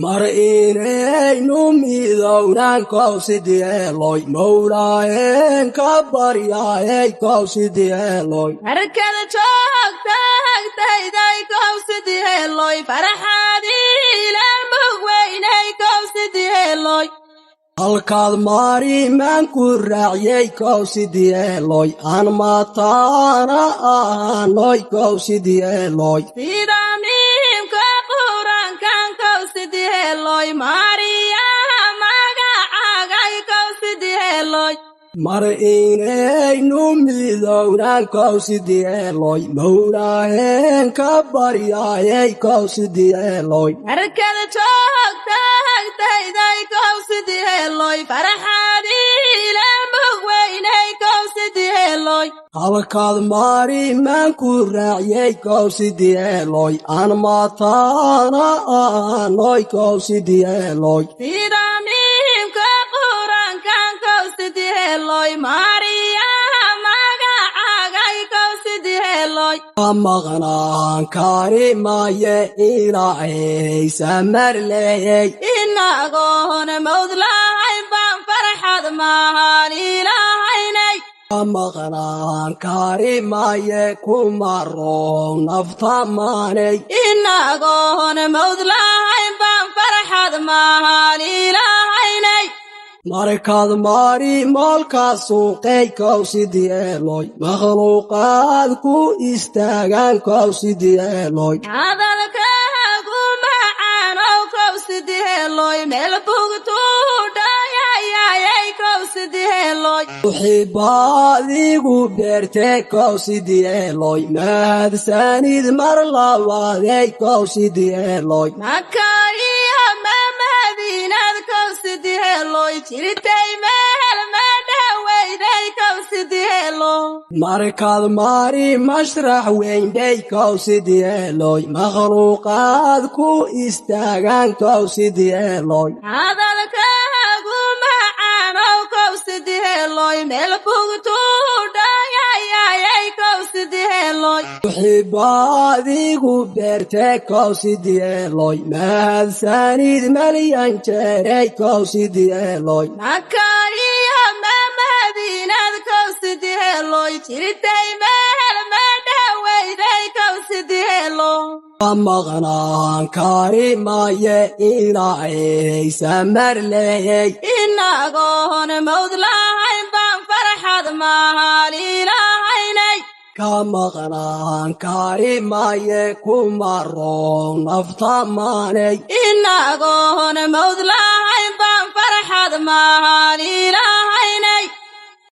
Mar'inaynu midownan kawsidiyeeloy mawlaayeen ka baryaayay kawsidiyeeloy Arkada joogtayday kawsidiyeeloy farxadiila mugweynay kawsidiyeeloy halkaad marimaan ku raaciyay kawsidiyeeloy aan mataana ahanoy kawsidiyeeloy Maria magacagay kawsidiyeeloy Mar'inaynu midownan kawsidiyeeloy mawlaayeen ka baryaayay kawsidiyeeloy Arkada joogtayday kawsidiyeeloy farxadiila mugweynay kawsidiyeeloy halkaad marimaan ku raaciyay kawsidiyeeloy aan mataana ahanoy kawsidiyeeloy Maria magacagay kawsidiyeeloy maqnaan karimaye ilaahay samarleeyay inagoon mawdlahayn baan farxad maahan ilaahaynay maqnaan karimaye kumaroon naftamaanay inagoon mawdlahayn baan farxad maahan ilaahaynay markaad mari moolka suuqay kawsidiyeeloy makhluuqaad ku istaagaan kawsidiyeeloy hadalkaagu macaanow kawsidiyeeloy meel bugtuu dhayayayay kawsidiyeeloy wixii baad igu beertee kawsidiyeeloy mahadsanid mar labaadey kawsidiyeeloy makariya mamadiinad kawsidiyeeloy jirtay meel madhaweyday kawsidiyeeloy markaad mari mashrax weynbay kawsidiyeeloy makhluuqaad ku istaagaan kawsidiyeeloy hadalkaagu macaanow kawsidiyeeloy meel bugtuu dhayayayay kawsidiyeeloy wixii baad igu beertee kawsidiyeeloy mahadsanid malyan jeerey kawsidiyeeloy makariya mamadiinad kawsidiyeeloy jirtay meel madhaweyday kawsidiyeeloy maqnaan karimaye ilaahay samarleeyay inagoon mawdlahayn baan farxad maahan ilaahaynay ka maqnaan karimaye kumaroon naftamaanay inagoon mawdlahayn baan farxad maahan